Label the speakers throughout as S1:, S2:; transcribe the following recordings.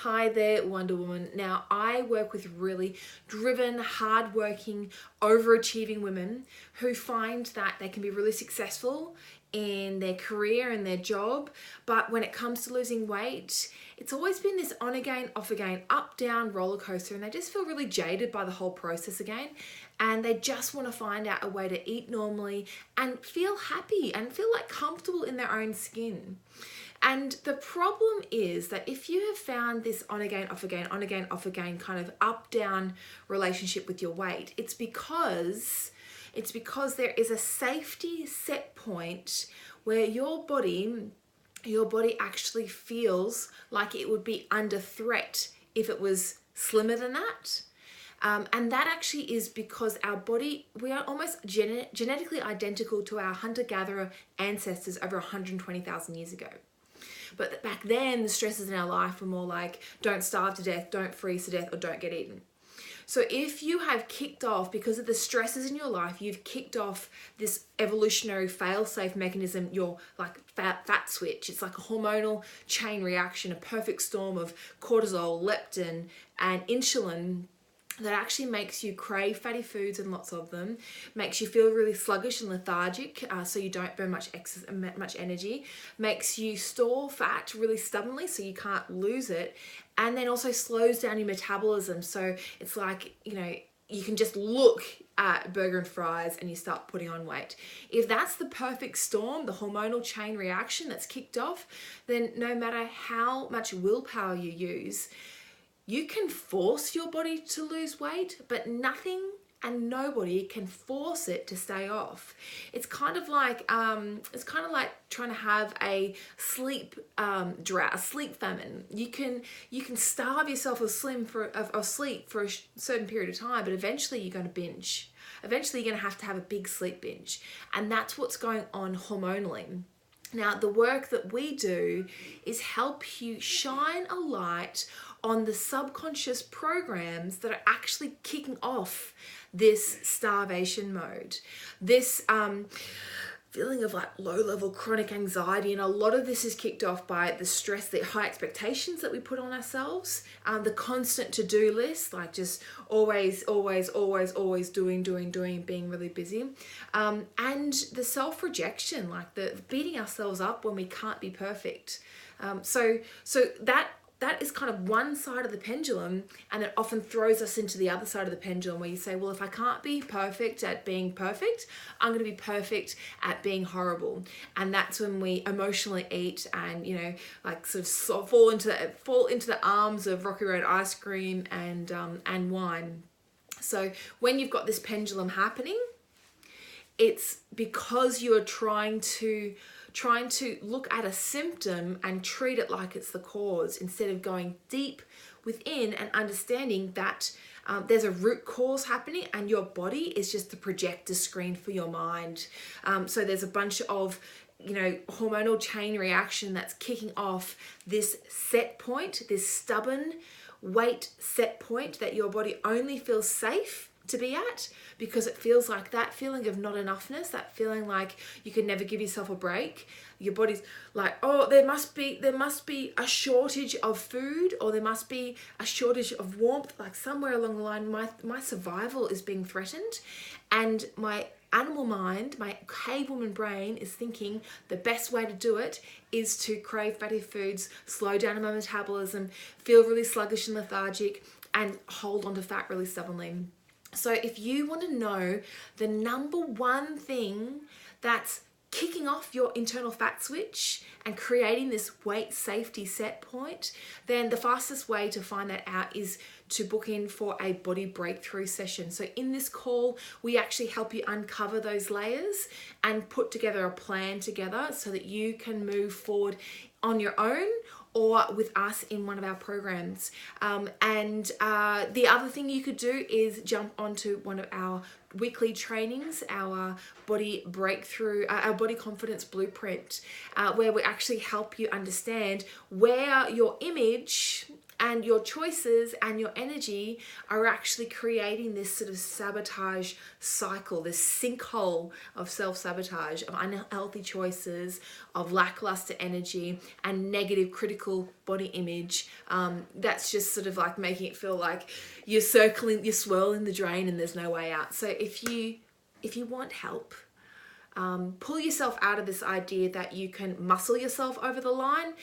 S1: Hi there, Wonder Woman. Now, I work with really driven, hardworking, overachieving women who find that they can be really successful in their career and their job, but when it comes to losing weight, it's always been this on again, off again, up down roller coaster, and they just feel really jaded by the whole process again, and they just want to find out a way to eat normally and feel happy and feel like comfortable in their own skin. And the problem is that if you have found this on again, off again, on again, off again kind of up down relationship with your weight, it's because there is a safety set point where your body actually feels like it would be under threat if it was slimmer than that. And that actually is because our body, we are almost genetically identical to our hunter-gatherer ancestors over 120,000 years ago. But back then, the stresses in our life were more like, don't starve to death, don't freeze to death, or don't get eaten. So if you have kicked off, because of the stresses in your life, you've kicked off this evolutionary fail-safe mechanism, your like fat switch. It's like a hormonal chain reaction, a perfect storm of cortisol, leptin, and insulin that actually makes you crave fatty foods and lots of them, makes you feel really sluggish and lethargic, so you don't burn much energy, makes you store fat really stubbornly so you can't lose it, and then also slows down your metabolism. So it's like, you can just look at burger and fries and you start putting on weight. If that's the perfect storm, the hormonal chain reaction that's kicked off, then no matter how much willpower you use, you can force your body to lose weight, but nothing and nobody can force it to stay off. It's kind of like trying to have a sleep drought, a sleep famine. You can starve yourself of sleep for a certain period of time, but eventually you're going to binge. Eventually you're going to have a big sleep binge, and that's what's going on hormonally. Now, the work that we do is help you shine a light on the subconscious programs that are actually kicking off this starvation mode, this feeling of like low-level chronic anxiety. And a lot of this is kicked off by the stress, the high expectations that we put on ourselves, the constant to-do list, like just always doing, being really busy, and the self-rejection, like the beating ourselves up when we can't be perfect. So that is kind of one side of the pendulum, and it often throws us into the other side of the pendulum where you say, well, if I can't be perfect at being perfect, I'm going to be perfect at being horrible. And that's when we emotionally eat and, sort of fall into the arms of Rocky Road ice cream and wine. So when you've got this pendulum happening, it's because you are trying to look at a symptom and treat it like it's the cause, instead of going deep within and understanding that there's a root cause happening and your body is just the projector screen for your mind. So there's a bunch of hormonal chain reaction that's kicking off this set point, this stubborn weight set point that your body only feels safe to be at, because it feels like that feeling of not enoughness, that feeling like you can never give yourself a break. Your body's like, oh, there must be a shortage of food, or there must be a shortage of warmth, like somewhere along the line my survival is being threatened, and my animal mind, my cavewoman brain, is thinking the best way to do it is to crave fatty foods, slow down my metabolism, feel really sluggish and lethargic, and hold on to fat really stubbornly. So if you want to know the number one thing that's kicking off your internal fat switch and creating this weight safety set point, then the fastest way to find that out is to book in for a body breakthrough session. So in this call, we actually help you uncover those layers and put together a plan together so that you can move forward on your own or with us in one of our programs. The other thing you could do is jump onto one of our weekly trainings, our body breakthrough, our body confidence blueprint, where we actually help you understand where your image And your choices and your energy are actually creating this sort of sabotage cycle, this sinkhole of self-sabotage, of unhealthy choices, of lackluster energy and negative critical body image. That's just sort of like making it feel like you're swirling the drain and there's no way out. So if you want help, pull yourself out of this idea that you can muscle yourself over the line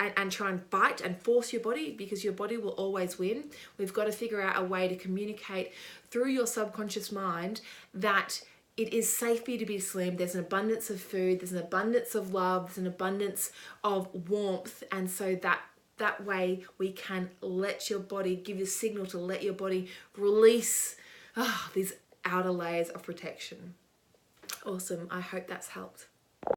S1: and try and fight and force your body, because your body will always win. We've got to figure out a way to communicate through your subconscious mind that it is safe for you to be slim. There's an abundance of food, there's an abundance of love, there's an abundance of warmth. And so that way we can let your body, give you a signal to let your body release these outer layers of protection. Awesome. I hope that's helped.